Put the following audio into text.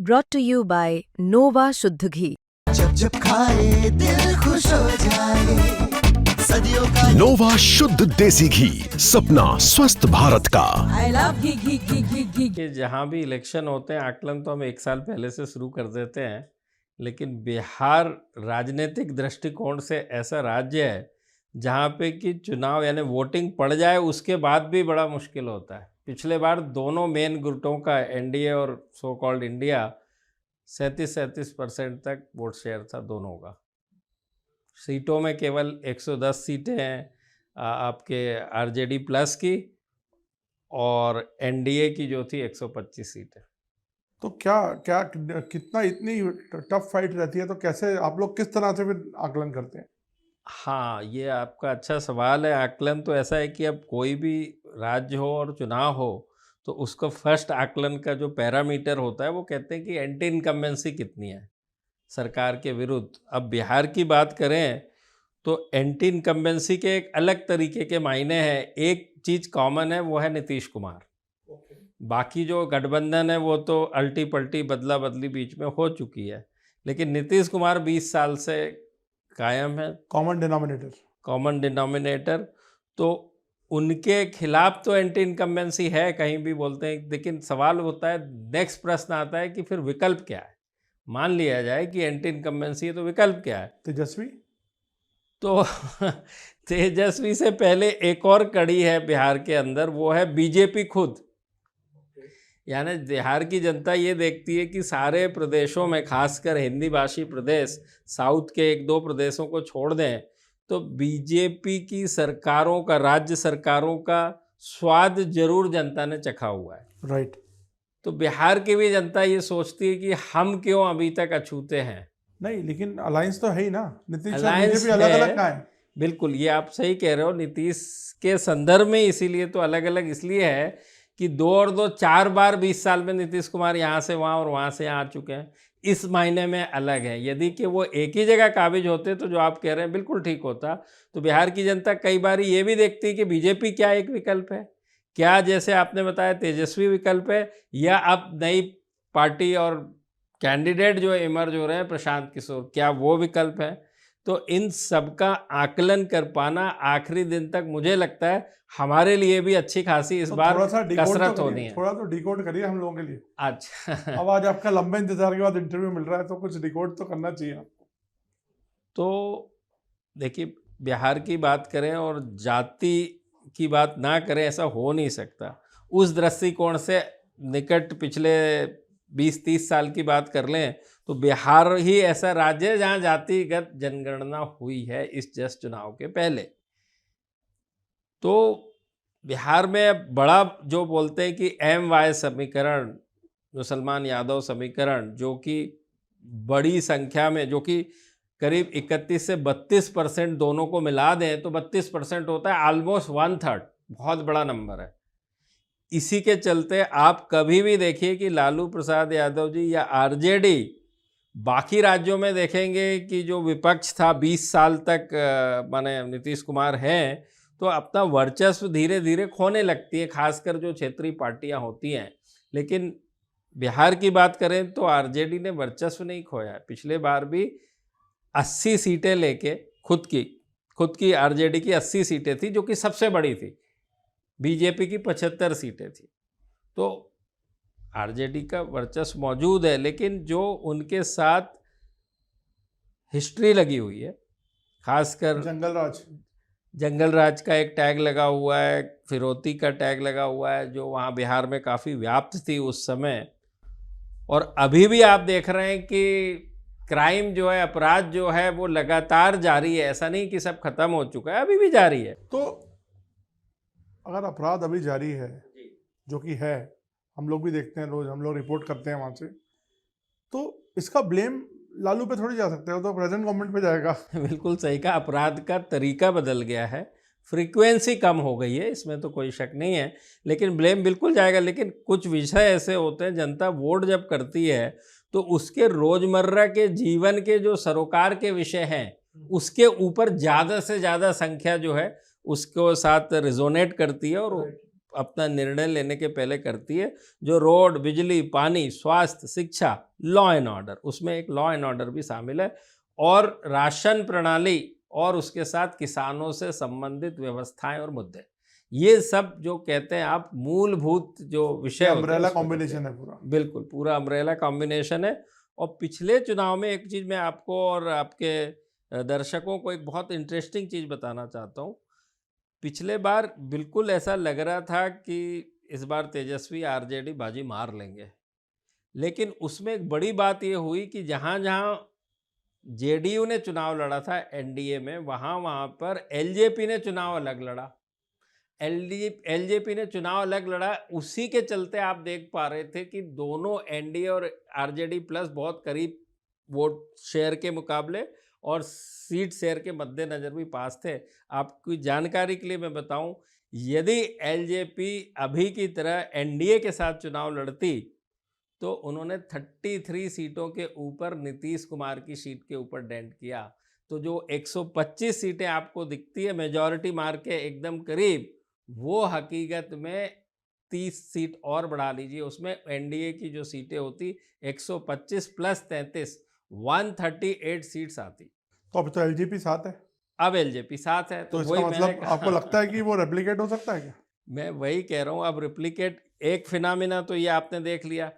brought to you by Nova शुद्ध घी। जब जब खाए दिल खुश हो जाए, सदियों का नोवा शुद्ध देसी घी, सपना स्वस्थ भारत का। I love घी घी घी घी घी। कि जहाँ भी इलेक्शन होते हैं आकलन तो हम एक साल पहले से शुरू कर देते हैं, लेकिन बिहार राजनीतिक दृष्टिकोण से ऐसा राज्य है जहाँ पे कि चुनाव यानी वोटिंग पड़ जाए उसके बाद भी बड़ा मुश्किल होता है। पिछले बार दोनों मेन गुटों का एनडीए और सो कॉल्ड इंडिया 37% तक वोट शेयर था दोनों का। सीटों में केवल 110 सीटें हैं आपके आरजेडी प्लस की, और एनडीए की जो थी 125 सीटें। तो क्या क्या कितना इतनी टफ फाइट रहती है, तो कैसे आप लोग किस तरह से फिर आकलन करते हैं? हाँ, ये आपका अच्छा सवाल है। आकलन तो ऐसा है कि अब कोई भी राज्य हो और चुनाव हो तो उसका फर्स्ट आकलन का जो पैरामीटर होता है वो कहते हैं कि एंटी इनकम्बेंसी कितनी है सरकार के विरुद्ध। अब बिहार की बात करें तो एंटी इनकम्बेंसी के एक अलग तरीके के मायने हैं। एक चीज़ कॉमन है, वो है नीतीश कुमार। बाकी जो गठबंधन है वो तो अल्टी पल्टी बदला बदली बीच में हो चुकी है, लेकिन नीतीश कुमार 20 साल से कायम है। कॉमन डिनोमिनेटर तो उनके खिलाफ तो एंटी इनकम्बेंसी है, कहीं भी बोलते हैं। लेकिन सवाल होता है, नेक्स्ट प्रश्न आता है कि फिर विकल्प क्या है। मान लिया जाए कि एंटी इनकम्बेंसी है तो विकल्प क्या है? तेजस्वी तो तेजस्वी से पहले एक और कड़ी है बिहार के अंदर, वो है बीजेपी खुद। यानी बिहार की जनता ये देखती है कि सारे प्रदेशों में, खासकर हिंदी भाषी प्रदेश, साउथ के एक दो प्रदेशों को छोड़ दें तो बीजेपी की सरकारों का, राज्य सरकारों का स्वाद जरूर जनता ने चखा हुआ है। राइट। तो बिहार की भी जनता ये सोचती है कि हम क्यों अभी तक अछूते हैं। नहीं, लेकिन अलायंस तो है ही ना, नीतीश और अलायंस बीजेपी अलग अलग कहाँ है? बिल्कुल, ये आप सही कह रहे हो। नीतीश के संदर्भ में इसीलिए तो अलग अलग इसलिए है कि 2 और 2 4 बार 20 साल में नीतीश कुमार यहाँ से वहाँ और वहाँ से यहाँ आ चुके हैं। इस मायने में अलग है। यदि कि वो एक ही जगह काबिज होते तो जो आप कह रहे हैं बिल्कुल ठीक होता। तो बिहार की जनता कई बार ये भी देखती है कि बीजेपी क्या एक विकल्प है, क्या जैसे आपने बताया तेजस्वी विकल्प है, या अब नई पार्टी और कैंडिडेट जो इमर्ज हो रहे हैं प्रशांत किशोर, क्या वो विकल्प है? तो इन सब का आकलन कर पाना आखिरी दिन तक मुझे लगता है हमारे लिए भी अच्छी खासी इस बार कसरत होनी है। थोड़ा तो डिकोड करिए हम लोगों के लिए। अच्छा अब आज आपका लंबे इंतजार के बाद इंटरव्यू मिल रहा है तो कुछ डिकोड तो करना चाहिए आपको। तो देखिए, बिहार की बात करें और जाति की बात ना करें ऐसा हो नहीं सकता। उस दृष्टिकोण से निकट पिछले 20-30 साल की बात कर लें तो बिहार ही ऐसा राज्य है जहाँ जातिगत जनगणना हुई है इस जस्ट चुनाव के पहले। तो बिहार में बड़ा जो बोलते हैं कि MY समीकरण, मुसलमान यादव समीकरण, जो कि बड़ी संख्या में, जो कि करीब 31 से 32% दोनों को मिला दें तो 32% होता है, ऑलमोस्ट 1/3, बहुत बड़ा नंबर है। इसी के चलते आप कभी भी देखिए कि लालू प्रसाद यादव जी या आरजेडी, बाकी राज्यों में देखेंगे कि जो विपक्ष था 20 साल तक, माने नीतीश कुमार हैं, तो अपना वर्चस्व धीरे धीरे खोने लगती है, खासकर जो क्षेत्रीय पार्टियां होती हैं। लेकिन बिहार की बात करें तो आरजेडी ने वर्चस्व नहीं खोया है। पिछले बार भी 80 सीटें लेके खुद की आरजेडी की 80 सीटें थी, जो कि सबसे बड़ी थी। बीजेपी की 75 सीटें थी। तो आरजेडी का वर्चस्व मौजूद है, लेकिन जो उनके साथ हिस्ट्री लगी हुई है, खासकर जंगल राज का एक टैग लगा हुआ है, फिरौती का टैग लगा हुआ है, जो वहाँ बिहार में काफ़ी व्याप्त थी उस समय। और अभी भी आप देख रहे हैं कि क्राइम जो है, अपराध जो है, वो लगातार जारी है। ऐसा नहीं कि सब खत्म हो चुका है, अभी भी जारी है। तो अगर अपराध अभी जारी है, जो कि है, हम लोग भी देखते हैं, रोज हम लोग रिपोर्ट करते हैं वहाँ से, तो इसका ब्लेम लालू पे थोड़ी जा सकते हो, तो प्रेजेंट गवर्नमेंट पे जाएगा। बिल्कुल सही कहा। अपराध का तरीका बदल गया है, फ्रीक्वेंसी कम हो गई है, इसमें तो कोई शक नहीं है, लेकिन ब्लेम बिल्कुल जाएगा। लेकिन कुछ विषय ऐसे होते हैं, जनता वोट जब करती है तो उसके रोजमर्रा के जीवन के जो सरोकार के विषय हैं उसके ऊपर ज़्यादा से ज़्यादा संख्या जो है उसको साथ रिजोनेट करती है और अपना निर्णय लेने के पहले करती है, जो रोड, बिजली, पानी, स्वास्थ्य, शिक्षा, लॉ एंड ऑर्डर, उसमें एक लॉ एंड ऑर्डर भी शामिल है, और राशन प्रणाली और उसके साथ किसानों से संबंधित व्यवस्थाएं और मुद्दे, ये सब जो कहते हैं आप मूलभूत जो विषय होते हैं, अम्ब्रेला उसको कहते कॉम्बिनेशन हैं। है पूरा। बिल्कुल, पूरा अम्ब्रेला कॉम्बिनेशन है। और पिछले चुनाव में एक चीज़ मैं आपको और आपके दर्शकों को एक बहुत इंटरेस्टिंग चीज़ बताना चाहता हूँ। पिछले बार बिल्कुल ऐसा लग रहा था कि इस बार तेजस्वी आरजेडी बाजी मार लेंगे, लेकिन उसमें एक बड़ी बात ये हुई कि जहाँ जहाँ जेडीयू ने चुनाव लड़ा था एनडीए में, वहाँ पर एलजेपी ने चुनाव अलग लड़ा। एलजेपी ने चुनाव अलग लड़ा, उसी के चलते आप देख पा रहे थे कि दोनों एनडीए और आरजेडी प्लस बहुत करीब वोट शेयर के मुकाबले और सीट शेयर के मद्देनज़र भी पास थे। आपकी जानकारी के लिए मैं बताऊं, यदि एलजेपी अभी की तरह एनडीए के साथ चुनाव लड़ती तो उन्होंने 33 सीटों के ऊपर नीतीश कुमार की सीट के ऊपर डेंट किया। तो जो 125 सीटें आपको दिखती है मेजॉरिटी मार के एकदम करीब, वो हकीकत में 30 सीट और बढ़ा लीजिए, उसमें एनडीए की जो सीटें होती 125 प्लस 33, 138 सीट्स आती। तो अब तो एलजेपी साथ है, अब एलजेपी साथ है, तो इसका वही मैंने मतलब कहा। आपको लगता है कि वो रेप्लिकेट हो सकता है क्या? मैं वही कह रहा हूँ, अब रिप्लिकेट एक फिनोमिना तो ये आपने देख लिया